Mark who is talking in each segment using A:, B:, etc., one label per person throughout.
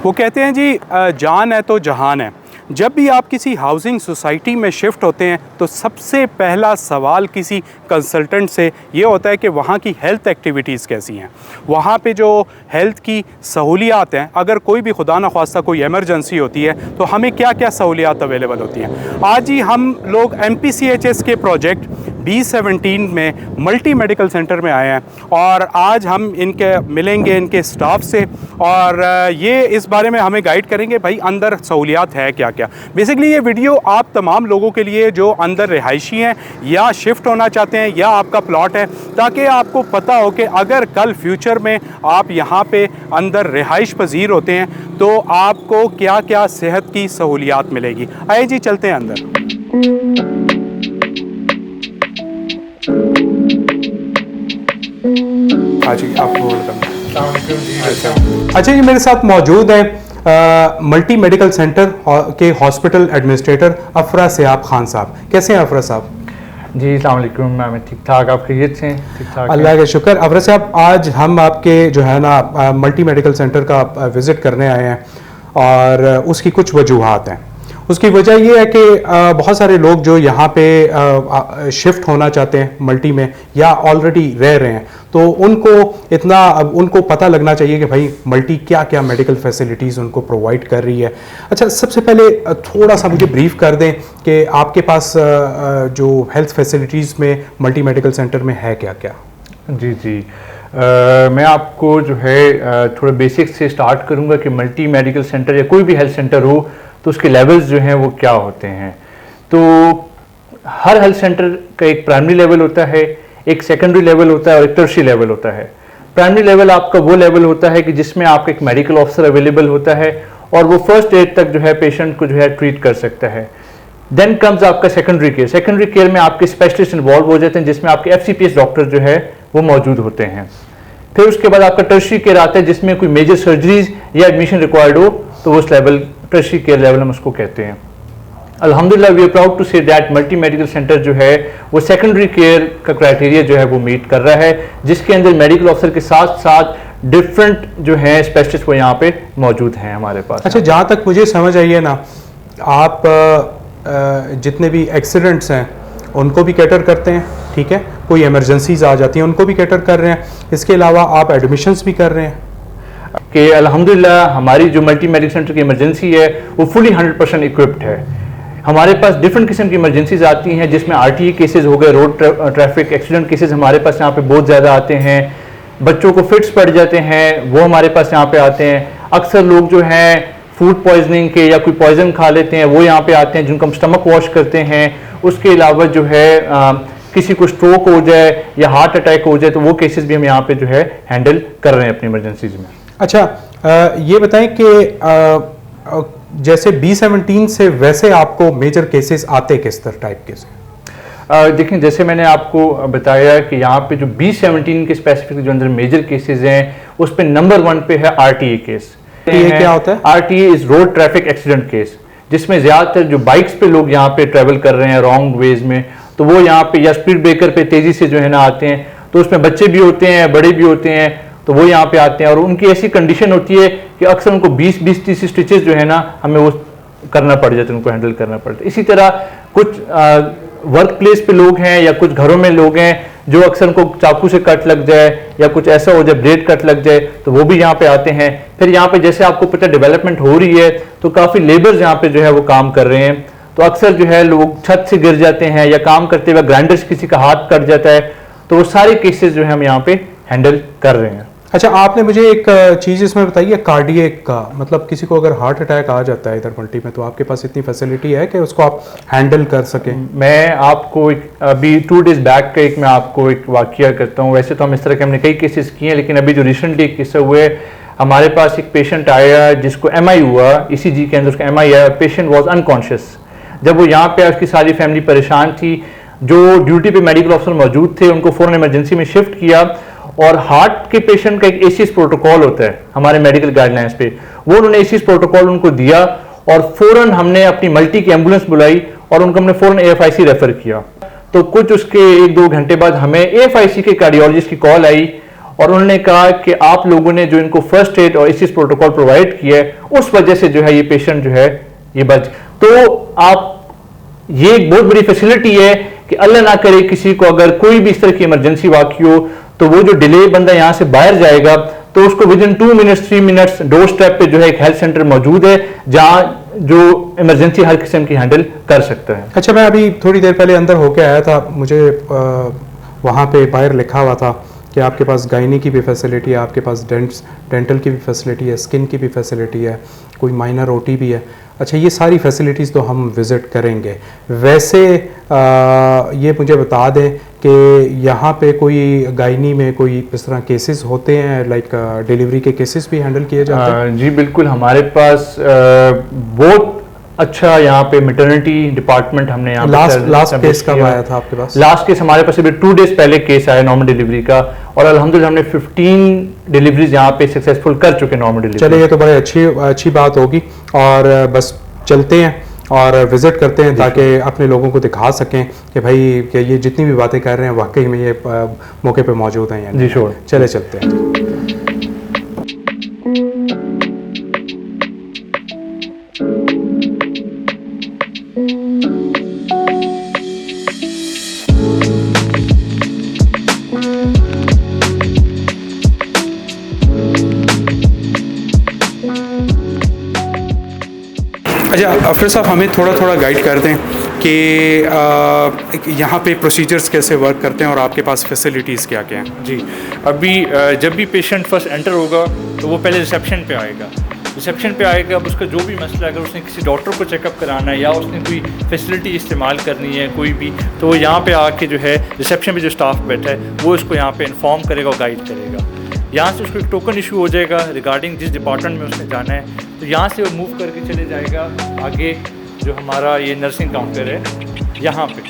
A: वो कहते हैं जी जान है तो जहान है। जब भी आप किसी हाउसिंग सोसाइटी में शिफ्ट होते हैं तो सबसे पहला सवाल किसी कंसल्टेंट से ये होता है कि वहाँ की हेल्थ एक्टिविटीज़ कैसी हैं, वहाँ पे जो हेल्थ की सहूलियात हैं, अगर कोई भी खुदा न ख्वास्ता कोई एमरजेंसी होती है तो हमें क्या क्या सहूलियात अवेलेबल होती हैं। आज ही हम लोग MPCHS के प्रोजेक्ट B17 में मल्टी मेडिकल सेंटर में आए हैं और आज हम इनके मिलेंगे इनके स्टाफ से और ये इस बारे में हमें गाइड करेंगे भाई अंदर सहूलियात है क्या क्या। बेसिकली ये वीडियो आप तमाम लोगों के लिए जो अंदर रिहायशी हैं या शिफ्ट होना चाहते हैं या आपका प्लॉट है, ताकि आपको पता हो कि अगर कल फ्यूचर में आप यहाँ पे अंदर रिहाइश पजीर होते हैं तो आपको क्या क्या सेहत की सहूलियात मिलेगी। आइए जी चलते हैं अंदर। हाँ जी आपको अच्छा जी मेरे साथ मौजूद है मल्टी मेडिकल सेंटर के हॉस्पिटल एडमिनिस्ट्रेटर अफरा सियाब खान साहब। कैसे हैं अफरा साहब?
B: जी अस्सलाम वालेकुम, मैं ठीक ठाक, आप खैरियत से? ठीक ठाक,
A: अल्लाह का शुक्र। अफरा साहब आज हम आपके जो है ना मल्टी मेडिकल सेंटर का विज़िट करने आए हैं और उसकी कुछ वजूहात हैं। उसकी वजह ये है कि बहुत सारे लोग जो यहाँ पे शिफ्ट होना चाहते हैं मल्टी में या ऑलरेडी रह रहे हैं तो उनको पता लगना चाहिए कि भाई मल्टी क्या क्या मेडिकल फैसिलिटीज़ उनको प्रोवाइड कर रही है। अच्छा, सबसे पहले थोड़ा सा मुझे ब्रीफ कर दें कि आपके पास जो हेल्थ फैसिलिटीज़ में मल्टी मेडिकल सेंटर में है क्या क्या?
B: जी जी मैं आपको जो है थोड़ा बेसिक से स्टार्ट करूँगा कि मल्टी मेडिकल सेंटर या कोई भी हेल्थ सेंटर हो तो उसके लेवल्स जो हैं वो क्या होते हैं। तो हर हेल्थ सेंटर का एक प्राइमरी लेवल होता है, एक सेकेंडरी लेवल होता है और एक टर्शियरी लेवल होता है। प्राइमरी लेवल आपका वो लेवल होता है कि जिसमें आपका एक मेडिकल ऑफिसर अवेलेबल होता है और वो फर्स्ट एड तक जो है पेशेंट को जो है ट्रीट कर सकता है। देन कम्स आपका सेकेंडरी केयर। सेकेंडरी केयर में आपके स्पेशलिस्ट इन्वॉल्व हो जाते हैं जिसमें आपके FCPS डॉक्टर जो है वो मौजूद होते हैं। फिर उसके बाद आपका टर्शियरी केयर आता है जिसमें कोई मेजर सर्जरीज या एडमिशन रिक्वायर्ड हो तो उस लेवल टर्शियरी केयर लेवल हम उसको कहते हैं। अल्हम्दुलिल्लाह we are proud to say that multi medical centre जो है वो सेकेंडरी केयर का क्राइटेरिया जो है वो मीट कर रहा है, जिसके अंदर मेडिकल ऑफिसर के साथ साथ डिफरेंट जो है स्पेशलिस्ट वो यहाँ पे मौजूद हैं हमारे पास।
A: अच्छा, जहाँ तक मुझे समझ आई है ना, आप जितने भी एक्सीडेंट्स हैं उनको भी कैटर करते हैं, ठीक है, कोई इमरजेंसीज आ जाती हैं उनको भी कैटर कर रहे हैं, इसके अलावा आप एडमिशन्स भी कर रहे हैं
B: कि अल्हम्दुलिल्लाह हमारी जो मल्टी मेडिकल सेंटर की इमरजेंसी है वो फुली 100% इक्विप्ड है। हमारे पास डिफरेंट किस्म की इमरजेंसीज आती हैं जिसमें RTE केसेस हो गए, रोड ट्रैफिक एक्सीडेंट केसेस हमारे पास यहाँ पे बहुत ज़्यादा आते हैं। बच्चों को फिट्स पड़ जाते हैं वो हमारे पास यहाँ पे आते हैं। अक्सर लोग जो हैं फूड पॉइजनिंग के या कोई पॉइजन खा लेते हैं वो यहाँ पे आते हैं जिनको हम स्टमक वॉश करते हैं। उसके अलावा जो है किसी को स्ट्रोक हो जाए या हार्ट अटैक हो जाए तो वो केसेस भी हम यहाँ पे जो है हैंडल कर रहे हैं अपनी इमरजेंसीज में।
A: अच्छा, ये बताएं कि जैसे B17 से वैसे आपको मेजर केसेस आते किस तरह टाइप के से?
B: देखिए, जैसे मैंने आपको बताया कि यहाँ पे जो B17 के स्पेसिफिक जो अंदर मेजर केसेस हैं उस पे नंबर 1 पे है RTE केस।
A: ये क्या होता है?
B: RTE is road traffic accident case, जिसमें ज्यादातर जो बाइक्स पे लोग यहाँ पे ट्रेवल कर रहे हैं रॉन्ग वेज में तो वो यहाँ पे या स्पीड ब्रेकर पे तेजी से जो है ना आते हैं, तो उसमें बच्चे भी होते हैं बड़े भी होते हैं तो वो यहाँ पे आते हैं और उनकी ऐसी कंडीशन होती है कि अक्सर उनको 20-30 स्टिचेस जो है ना हमें वो करना पड़ जाता है, उनको हैंडल करना पड़ता है। इसी तरह कुछ वर्क प्लेस पे लोग हैं या कुछ घरों में लोग हैं जो अक्सर उनको चाकू से कट लग जाए या कुछ ऐसा हो जाए ब्लेड कट लग जाए तो वो भी यहाँ पे आते हैं। फिर यहाँ पे जैसे आपको पता डेवलपमेंट हो रही है तो काफ़ी लेबर्स यहाँ पे जो है वो काम कर रहे हैं, तो अक्सर जो है लोग छत से गिर जाते हैं या काम करते हुए ग्राइंडर से किसी का हाथ कट जाता है, तो वो सारे केसेस जो है हम यहाँ पे हैंडल कर रहे हैं।
A: अच्छा, आपने मुझे एक चीज़ इसमें बताई है कार्डियक का, मतलब किसी को अगर हार्ट अटैक आ जाता है इधर मल्टी में तो आपके पास इतनी फैसिलिटी है कि उसको आप हैंडल कर सकें?
B: मैं आपको अभी 2 डेज बैक का मैं आपको एक वाकया करता हूँ। वैसे तो हम इस तरह के हमने कई केसेस किए हैं, लेकिन अभी जो रिसेंटली एक किस्सा हुए हमारे पास एक पेशेंट आया जिसको MI हुआ, ECG के अंदर उसका MI आया, पेशेंट वॉज अनकॉन्शियस। जब वो यहाँ पे उसकी सारी फैमिली परेशान थी, जो ड्यूटी पे मेडिकल ऑफिसर मौजूद थे उनको फौरन इमरजेंसी में शिफ्ट किया और हार्ट के पेशेंट का एक ACS प्रोटोकॉल होता है हमारे मेडिकल गाइडलाइंस पे, वो उन्होंने ACS प्रोटोकॉल उनको दिया और फौरन हमने अपनी मल्टी की एम्बुलेंस बुलाई और उनको हमने फौरन AFIC रेफर किया। तो कुछ उसके 1-2 घंटे बाद हमें AFIC के कार्डियोलॉजिस्ट की कॉल आई और उन्होंने कहा कि आप लोगों ने जो इनको फर्स्ट एड और इस प्रोटोकॉल प्रोवाइड किया है उस वजह से जो है ये पेशेंट जो है ये बच। तो आप ये एक बहुत बड़ी फैसिलिटी है कि अल्लाह ना करे किसी को अगर कोई भी इस तरह की इमरजेंसी वाकई हो तो वो जो डिले बंदा यहाँ से बाहर जाएगा तो उसको with in 2 minutes 3 minutes door step पे जो है एक हेल्थ सेंटर मौजूद है जहाँ जो इमरजेंसी हर किस्म की हैंडल कर सकता है।
A: अच्छा, मैं अभी थोड़ी देर पहले अंदर होके आया था, मुझे वहाँ पे बाहर लिखा हुआ था कि आपके पास गायनी की भी फैसिलिटी है, आपके पास डेंटल की भी फैसिलिटी है, स्किन की भी फैसिलिटी है, कोई माइनर ओटी भी है। अच्छा, ये सारी फैसिलिटीज़ तो हम विज़िट करेंगे। वैसे ये मुझे बता दें कि यहाँ पे कोई गायनी में कोई इस तरह केसेस होते हैं, लाइक डिलीवरी के केसेस भी हैंडल किए जाते हैं?
B: जी बिल्कुल, हमारे पास बहुत अच्छा यहाँ पे मैटरनिटी डिपार्टमेंट हमने यहाँ
A: लास्ट केस कब आया था आपके पास?
B: लास्ट केस हमारे पास अभी 2 डेज पहले केस आया नॉर्मल डिलीवरी का, और अल्हम्दुलिल्लाह हमने 15 डिलीवरीज यहाँ पे सक्सेसफुल कर चुके नॉर्मल डिलीवरी।
A: चलिए, ये तो बड़ी अच्छी बात होगी, और बस चलते हैं और विज़िट करते हैं ताकि अपने लोगों को दिखा सकें कि भाई कि ये जितनी भी बातें कर रहे हैं वाकई में ये मौके पे मौजूद हैं।
B: जी श्योर,
A: चले चलते हैं। अच्छा अफसर साहब, हमें थोड़ा गाइड कर दें कि यहाँ पे प्रोसीजर्स कैसे वर्क करते हैं और आपके पास फैसिलिटीज़ क्या क्या हैं?
C: जी, अभी जब भी पेशेंट फर्स्ट एंटर होगा तो वो पहले रिसेप्शन पे आएगा। रिसेप्शन पे आएगा, अब उसका जो भी मसला है, अगर उसने किसी डॉक्टर को चेकअप कराना है या उसने कोई फैसिलिटी इस्तेमाल करनी है कोई भी, तो वो यहाँ पे आके जो है रिसेप्शन पे जो स्टाफ बैठा है वो उसको यहाँ पे इन्फॉर्म करेगा और गाइड करेगा। यहाँ से उसको एक टोकन इशू हो जाएगा रिगार्डिंग जिस डिपार्टमेंट में उसने जाना है, तो यहाँ से वो मूव करके चले जाएगा आगे। जो हमारा ये नर्सिंग काउंटर है, यहाँ पे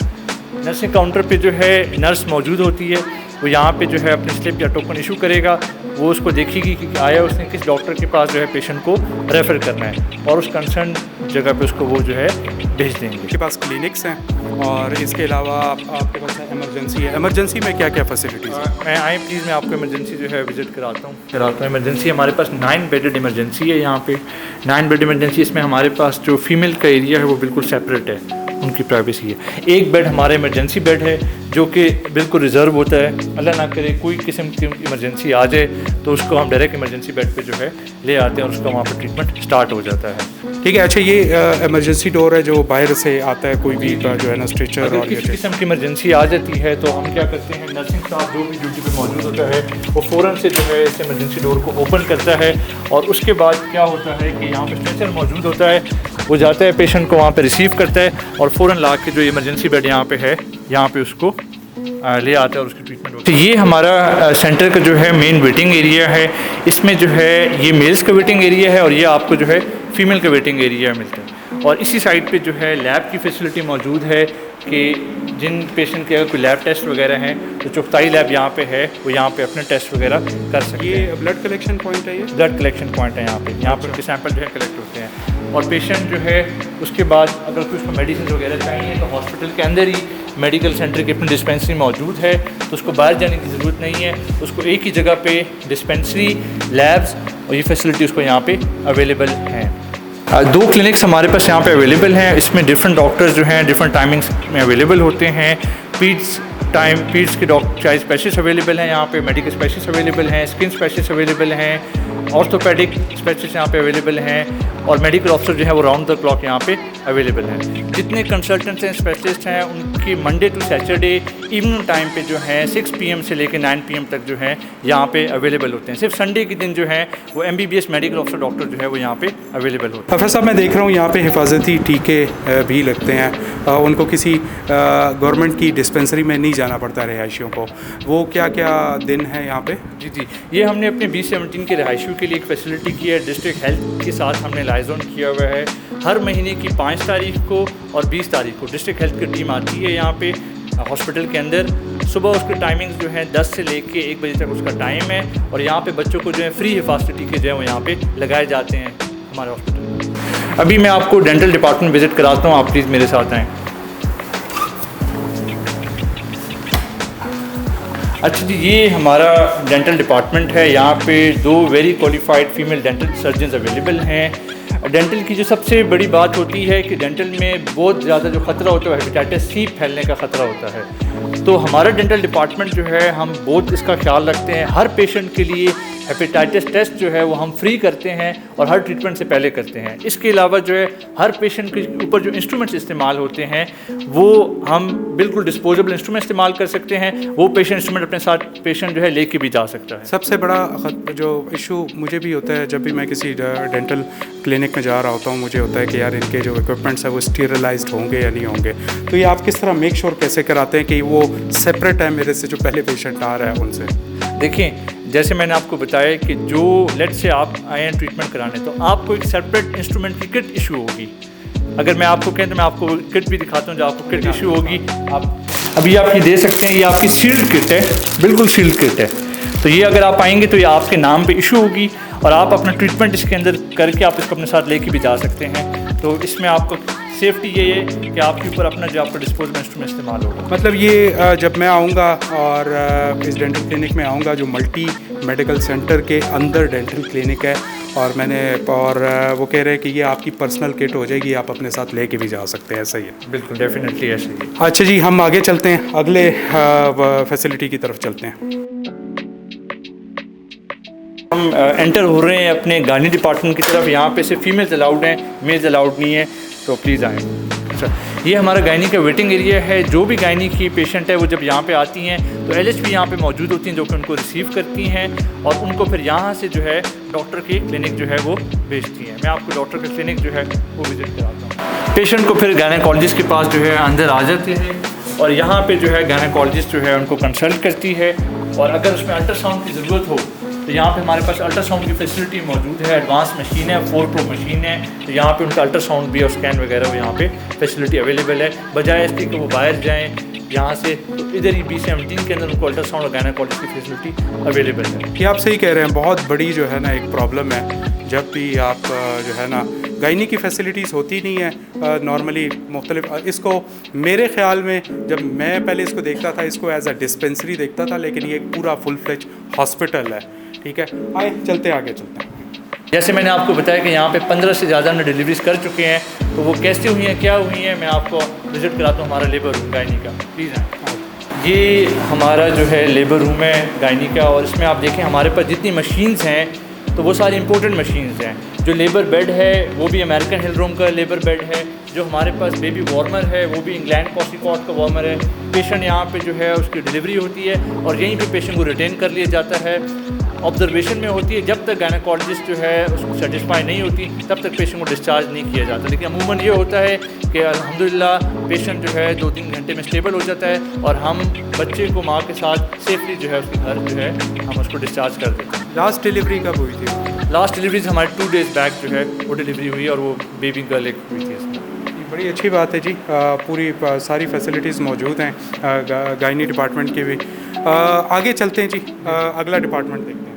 C: नर्सिंग काउंटर पे जो है नर्स मौजूद होती है, वो यहाँ पे जो है अपनी स्लिप या टोकन इशू करेगा। वो उसको देखेगी कि आया उसने किस डॉक्टर के पास जो है पेशेंट को रेफ़र करना है, और उस कंसर्न जगह पे उसको वो जो है भेज देंगे।
A: आपके पास क्लिनिक्स हैं और इसके अलावा आपके पास इमरजेंसी है। इमरजेंसी में क्या क्या फैसिलिटीज़ हैं?
C: मैं प्लीज़ मैं आपको इमरजेंसी जो है विज़िट कराता हूँ। इमरजेंसी हमारे पास 9 बेडेड इमरजेंसी है। यहाँ पे 9 बेड इमरजेंसी, इसमें हमारे पास जो फीमेल का एरिया है वो बिल्कुल सेपरेट है, उनकी प्राइवेसी है। एक बेड हमारा इमरजेंसी बेड है जो कि बिल्कुल रिज़र्व होता है, अल्लाह ना करे कोई किस्म की इमरजेंसी आ जाए तो उसको हम डायरेक्ट इमरजेंसी बेड पे जो है ले आते हैं और उसका वहाँ पर ट्रीटमेंट स्टार्ट हो जाता है।
A: ठीक है। अच्छा, ये इमरजेंसी डोर है जो बाहर से आता है, कोई भी जो है ना स्ट्रेचर
C: अगर
A: और
C: किसी किस्म की इमरजेंसी आ जाती है तो हम क्या करते हैं, नर्सिंग स्टाफ जो भी ड्यूटी पे मौजूद होता है वो फ़ौरन से जो है इस इमरजेंसी डोर को ओपन करता है, और उसके बाद क्या होता है कि यहाँ पे स्ट्रेचर मौजूद होता है, वो जाता है पेशेंट को वहाँ पे रिसीव करता है और फ़ौरन ला के जो इमरजेंसी बेड यहाँ पे है यहाँ पे उसको ले आता है और उसकी ट्रीटमेंट होती है। तो ये हमारा सेंटर का जो है मेन वेटिंग एरिया है। इसमें जो है ये मेल्स का वेटिंग एरिया है और ये आपको जो है फीमेल का वेटिंग एरिया मिलता है। और इसी साइड पे जो है लैब की फैसिलिटी मौजूद है कि जिन पेशेंट के अगर कोई लैब टेस्ट वगैरह हैं तो चुगताई लैब यहाँ पे है, वो यहाँ पे अपने टेस्ट वगैरह कर सकते हैं।
A: ये ब्लड कलेक्शन पॉइंट है, ये
C: ब्लड कलेक्शन पॉइंट है यहाँ पे उनके सैंपल जो है कलेक्ट होते हैं, और पेशेंट जो है उसके बाद अगर कोई उसको मेडिसिन वगैरह चाहिए तो हॉस्पिटल के अंदर ही मेडिकल सेंटर की अपनी डिस्पेंसरी मौजूद है, तो उसको बाहर जाने की ज़रूरत नहीं है। उसको एक ही जगह पे डिस्पेंसरी, लैब्स और ये फैसिलिटी उसको यहाँ पे अवेलेबल हैं। 2 क्लिनिक्स हमारे पास यहाँ पे अवेलेबल हैं। इसमें डिफरेंट डॉक्टर्स जो हैं डिफरेंट टाइमिंग्स में अवेलेबल होते हैं। पीड्स के डॉक्टर स्पेशलिस्ट अवेलेबल हैं यहाँ पे, मेडिकल स्पेशलिस्ट अवेलेबल हैं, स्किन स्पेशलिस्ट अवेलेबल हैं, ऑर्थोपेडिक स्पेशलिस्ट यहाँ पे अवेलेबल हैं, और मेडिकल ऑफिसर जो है वो राउंड द क्लॉक यहाँ पे अवेलेबल हैं। जितने कंसल्टेंट्स हैं, स्पेशलिस्ट हैं, उनकी Monday to Saturday evening time पे जो है 6 PM से लेकर 9 PM तक जो है यहाँ पे अवेलेबल होते हैं। सिर्फ संडे के दिन जो है वो MBBS मेडिकल ऑफिसर डॉक्टर जो है वो यहाँ पे अवेलेबल होते हैं।
A: अफसर साहब, मैं देख रहा हूँ यहाँ पे हिफाजती टीके भी लगते हैं, उनको किसी गवर्नमेंट की डिस्पेंसरी में नहीं जाना पड़ता रिहायशियों को, वो क्या क्या दिन है यहाँ पे?
C: जी, ये हमने अपने B17 के रिहायशियों के लिए एक फैसिलिटी की है, डिस्ट्रिक्ट हेल्थ के साथ हमने लाइजॉन किया हुआ है। हर महीने की 5 तारीख को और 20 तारीख को डिस्ट्रिक्ट हेल्थ की टीम आती है यहाँ पे हॉस्पिटल के अंदर। सुबह उसके टाइमिंग्स जो है 10 से लेके 1 बजे तक उसका टाइम है, और यहाँ पे बच्चों को जो है फ्री हिफाजती टीके जो है वो यहाँ पे लगाए जाते हैं हमारे हॉस्पिटल में। अभी मैं आपको डेंटल डिपार्टमेंट विज़िट कराता हूँ, आप प्लीज़ मेरे साथ आएँ। अच्छा जी, ये हमारा डेंटल डिपार्टमेंट है। यहाँ पे 2 very qualified female dental surgeons available हैं। डेंटल की जो सबसे बड़ी बात होती है कि डेंटल में बहुत ज़्यादा जो ख़तरा होता है हेपेटाइटिस सी फैलने का ख़तरा होता है। तो हमारा डेंटल डिपार्टमेंट जो है हम बहुत इसका ख्याल रखते हैं। हर पेशेंट के लिए हेपेटाइटिस टेस्ट जो है वो हम फ्री करते हैं और हर ट्रीटमेंट से पहले करते हैं। इसके अलावा जो है हर पेशेंट के ऊपर जो इंस्ट्रूमेंट्स इस्तेमाल होते हैं वो हम बिल्कुल डिस्पोजेबल इंस्ट्रूमेंट इस्तेमाल कर सकते हैं। वो पेशेंट इंस्ट्रूमेंट अपने साथ पेशेंट जो है लेके भी जा सकता है।
A: सबसे बड़ा जो इशू मुझे भी होता है जब भी मैं किसी डेंटल क्लिनिक में जा रहा होता हूँ, मुझे होता है कि यार इनके जो इक्विपमेंट्स है वो स्टीरिलाइज्ड होंगे या नहीं होंगे। तो ये आप किस तरह मेक श्योर कैसे कराते हैं कि वो सेपरेट है मेरे से जो पहले पेशेंट आ रहा है उनसे?
C: देखिए, जैसे मैंने आपको बताया कि जो लेट से आप आए हैं ट्रीटमेंट कराने, तो आपको एक सेपरेट इंस्ट्रूमेंट की किट इशू होगी। अगर मैं आपको कहूँ तो मैं आपको किट भी दिखाता हूँ जो आपको किट इशू होगी। आप अभी आप ये दे सकते हैं, ये आपकी सील्ड किट है, बिल्कुल सील्ड किट है। तो ये अगर आप आएंगे तो ये आपके नाम पे इशू होगी और आप अपना ट्रीटमेंट इसके अंदर करके आप इसको अपने साथ लेके भी जा सकते हैं। तो इसमें आपको सेफ्टी ये है कि आपके ऊपर अपना जो आपका डिस्पोजेबल इंस्ट्रूमेंट इस्तेमाल होगा।
A: मतलब ये जब मैं आऊँगा और इस डेंटल क्लिनिक में आऊँगा जो मल्टी मेडिकल सेंटर के अंदर डेंटल क्लिनिक है और वो कह रहे हैं कि ये आपकी पर्सनल किट हो जाएगी, आप अपने साथ लेके भी जा सकते हैं, ऐसा ही है?
C: बिल्कुल, डेफिनेटली ऐसे ही।
A: अच्छा जी, हम आगे चलते हैं, अगले फैसिलिटी की तरफ चलते हैं।
C: हम एंटर हो रहे हैं अपने गायनी डिपार्टमेंट की तरफ। यहाँ पे सिर्फ फीमेल्स अलाउड हैं, मेल्स अलाउड नहीं है, तो प्लीज़ आएँ। अच्छा, ये हमारा गायनी का वेटिंग एरिया है। जो भी गायनी की पेशेंट है वो जब यहाँ पे आती हैं तो LHP यहाँ पे मौजूद होती हैं जो कि उनको रिसीव करती हैं और उनको फिर यहाँ से जो है डॉक्टर की क्लिनिक जो है वो भेजती हैं। मैं आपको डॉक्टर का क्लिनिक जो है वो विज़िट कराता हूँ। पेशेंट को फिर गायनेकोलॉजिस्ट के पास जो है अंदर आ जाते हैं और यहाँ पर जो है गायनेकोलॉजिस्ट जो है उनको कंसल्ट करती है और अगर उसमें अल्ट्रासाउंड की ज़रूरत हो तो यहाँ पे हमारे पास अल्ट्रासाउंड की फैसिलिटी मौजूद है। एडवांस मशीन है, 4 Pro मशीन है, तो यहाँ पे उनका अल्ट्रासाउंड भी और स्कैन वगैरह यहाँ पे फैसिलिटी अवेलेबल है। बजाय इसके कि वो बाहर जाएं यहाँ से, तो इधर ही B17 के अंदर उनको अल्ट्रासाउंड और गायनेकोलॉजिस्ट की फैसिलिटी अवेलेबल है।
A: ये आप सही कह रहे हैं, बहुत बड़ी जो है ना एक प्रॉब्लम है जब भी आप जो है ना गायनी की फैसिलिटीज़ होती नहीं है नॉर्मली मुख्तलिफ। इसको मेरे ख्याल में जब मैं पहले इसको देखता था इसको एज अ डिस्पेंसरी देखता था, लेकिन ये एक पूरा फुल फ्लेज हॉस्पिटल है। ठीक है, आए चलते हैं, आगे चलते हैं।
C: जैसे मैंने आपको बताया कि यहाँ पे 15 से ज़्यादा हमने डिलीवरीज कर चुके हैं, तो वो कैसे हुई हैं, क्या हुई हैं, मैं आपको विज़िट कराता हूँ हमारा लेबर रूम गायनी का। प्लीज़ आए। ये हमारा जो है लेबर रूम है गायनी का और इसमें आप देखें हमारे पास जितनी मशीन्स हैं तो वो सारी इंपोर्टेड मशीन्स हैं। जो लेबर बेड है वो भी अमेरिकन हिल रूम का लेबर बेड है। जो हमारे पास बेबी वार्मर है वो भी इंग्लैंड कॉस्टिकॉट का वार्मर है। पेशेंट यहाँ पे जो है उसकी डिलीवरी होती है और यहीं पे पेशेंट को रिटेन कर लिया जाता है, ऑब्जर्वेशन में होती है। जब तक गायनेकोलॉजिस्ट जो है उसको सेटिस्फाई नहीं होती तब तक पेशेंट को डिस्चार्ज नहीं किया जाता। लेकिन अमूमन ये होता है कि अल्हम्दुलिल्लाह पेशेंट जो है 2-3 घंटे में स्टेबल हो जाता है और हम बच्चे को माँ के साथ सेफली जो है उसके घर जो है हम उसको डिस्चार्ज कर देते हैं।
A: लास्ट डिलीवरी कब हुई थी?
C: लास्ट डिलीवरी हमारे 2 डेज़ बैक जो है वो डिलीवरी हुई और वो बेबी गर्ल एक हुई थी इसमें।
A: बड़ी अच्छी बात है जी, पूरी सारी फैसिलिटीज़ मौजूद हैं गायनी डिपार्टमेंट की भी। आगे चलते हैं जी, अगला डिपार्टमेंट देखते हैं।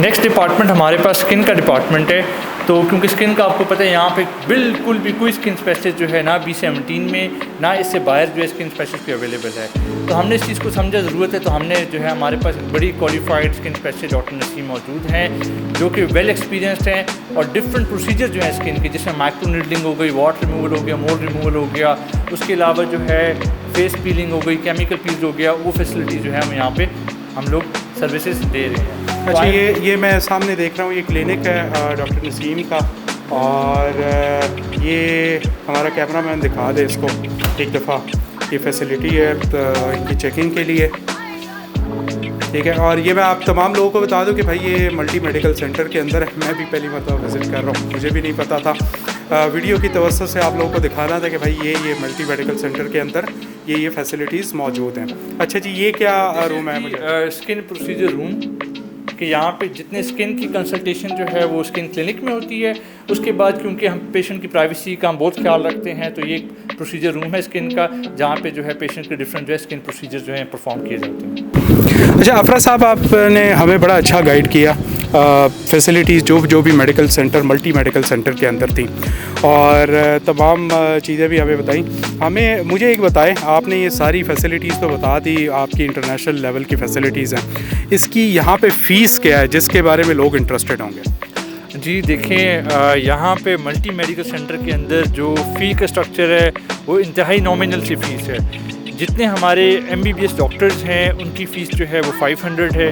C: नेक्स्ट डिपार्टमेंट हमारे पास स्किन का डिपार्टमेंट है। तो क्योंकि स्किन का आपको पता है यहाँ पे बिल्कुल भी कोई स्किन स्पेशलिस्ट जो है ना B17 में ना इससे बाहर जो है स्किन स्पेशलिस्ट भी अवेलेबल है। तो हमने इस चीज़ को समझा ज़रूरत है, तो हमने जो है हमारे पास बड़ी qualified skin specialist doctor Naseem मौजूद हैं जो कि वेल एक्सपीरियंसड हैं और डिफरेंट प्रोसीजर जो है स्किन के, जिसमें माइक्रो नीडलिंग हो गई, वाट रिमूवल हो गया, मोल्ड रिमूवल हो गया, उसके अलावा जो है फेस पीलिंग हो गई, केमिकल पील हो गया, वो फैसिलिटी जो है हम यहाँ पे हम लोग सर्विसेज दे रहे हैं।
A: अच्छा, ये मैं सामने देख रहा हूँ, ये क्लिनिक है डॉक्टर नसीम का और ये हमारा कैमरामैन दिखा दे इसको एक दफ़ा। ये फैसिलिटी है इनकी चेकिंग के लिए, ठीक है। और ये मैं आप तमाम लोगों को बता दूं कि भाई ये मल्टी मेडिकल सेंटर के अंदर है। मैं भी पहली मरतबा विज़िट कर रहा हूँ, मुझे भी नहीं पता था। वीडियो की तवज्जो से आप लोगों को दिखाना था कि भाई ये मल्टी मेडिकल सेंटर के अंदर ये फैसिलिटीज़ मौजूद हैं। अच्छा जी, ये क्या रूम है? मुझे
C: स्किन प्रोसीजर रूम कि यहाँ पे जितने स्किन की कंसल्टेशन जो है वो स्किन क्लिनिक में होती है। उसके बाद क्योंकि हम पेशेंट की प्राइवेसी का हम बहुत ख्याल रखते हैं, तो ये प्रोसीजर रूम है स्किन का जहाँ पे जो है पेशेंट के डिफरेंट जो है स्किन प्रोसीजर जो है परफॉर्म किए जाते हैं।
A: अच्छा अफरा साहब, आपने हमें बड़ा अच्छा गाइड किया। फैसिलिटीज़ जो भी medical centre, multi medical centre के अंदर थी, और तमाम चीज़ें भी हमें बताई। मुझे एक बताएं, आपने ये सारी फैसिलिटीज़ तो बता दी, आपकी इंटरनेशनल लेवल की फैसिलिटीज़ हैं, इसकी यहाँ पे फ़ीस क्या है जिसके बारे में लोग इंटरेस्टेड होंगे?
C: जी देखें, यहाँ पे मल्टी मेडिकल सेंटर के अंदर जो फ़ी का स्ट्रक्चर है वो इंतहाई नॉमिनल सी फ़ीस है। जितने हमारे MBBS डॉक्टर्स हैं उनकी फ़ीस जो है वो 500 है,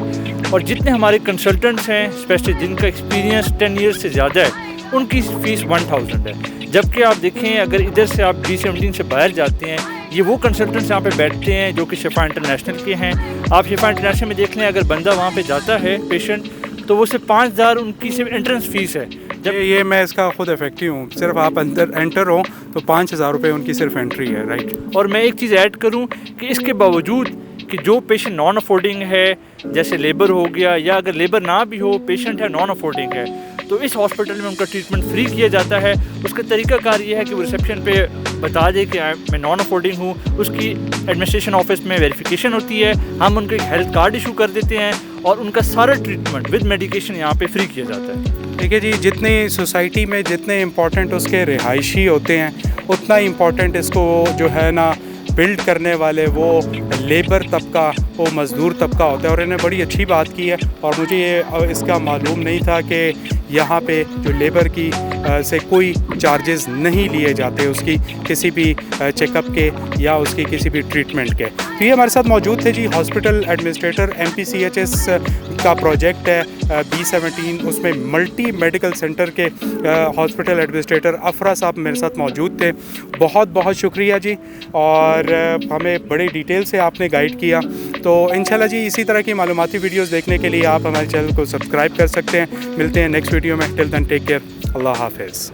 C: और जितने हमारे कंसल्टेंट्स हैं स्पेशली जिनका एक्सपीरियंस 10 ईयर्स से ज़्यादा है उनकी फ़ीस 1000 है। जबकि आप देखें, अगर इधर से आप B17 से बाहर जाते हैं, ये वो कंसल्टेंट्स यहाँ पे बैठते हैं जो कि शिफा इंटरनेशनल के हैं। आप शिफा इंटरनेशनल में देख लें, अगर बंदा वहाँ पे जाता है पेशेंट, तो वो सिर्फ 5000 उनकी सिर्फ एंट्रेंस फ़ीस है।
A: जब ये मैं इसका खुद इफेक्टिव हूँ, सिर्फ आप अंदर एंटर हो तो 5000 रुपये उनकी सिर्फ एंट्री है, राइट।
C: और मैं एक चीज़ ऐड करूँ कि इसके बावजूद कि जो पेशेंट नॉन अफोर्डिंग है, जैसे लेबर हो गया, या अगर लेबर ना भी हो, पेशेंट है नॉन अफोर्डिंग है, तो इस हॉस्पिटल में उनका ट्रीटमेंट फ्री किया जाता है। उसका तरीकाकार ये है कि वो रिसेप्शन पे बता दे कि मैं नॉन अफोर्डिंग हूँ, उसकी एडमिनिस्ट्रेशन ऑफिस में वेरिफिकेशन होती है, हम उनको एक हेल्थ कार्ड इशू कर देते हैं और उनका सारा ट्रीटमेंट विद मेडिकेशन यहाँ पे फ्री किया जाता है।
A: ठीक है जी, जितनी सोसाइटी में जितने इम्पोर्टेंट उसके रिहायशी होते हैं, उतना इम्पोर्टेंट इसको जो है ना बिल्ड करने वाले वो लेबर तबका, वो मज़दूर तबका होता है। और इन्हें बड़ी अच्छी बात की है, और मुझे ये इसका मालूम नहीं था कि यहाँ पे जो लेबर की से कोई चार्जेस नहीं लिए जाते उसकी किसी भी चेकअप के या उसकी किसी भी ट्रीटमेंट के। तो ये हमारे साथ मौजूद थे जी हॉस्पिटल एडमिनिस्ट्रेटर, MPCHS का प्रोजेक्ट है B17, उसमें मल्टी मेडिकल सेंटर के हॉस्पिटल एडमिनिस्ट्रेटर अफरा साहब मेरे साथ मौजूद थे। बहुत बहुत शुक्रिया जी, और हमें बड़े डिटेल से आपने गाइड किया। तो इंशाल्लाह जी इसी तरह की मालूमाती वीडियोस देखने के लिए आप हमारे चैनल को सब्सक्राइब कर सकते हैं। मिलते हैं नेक्स्ट वीडियो में। टिल देन टेक केयर, अल्लाह हाफिज़।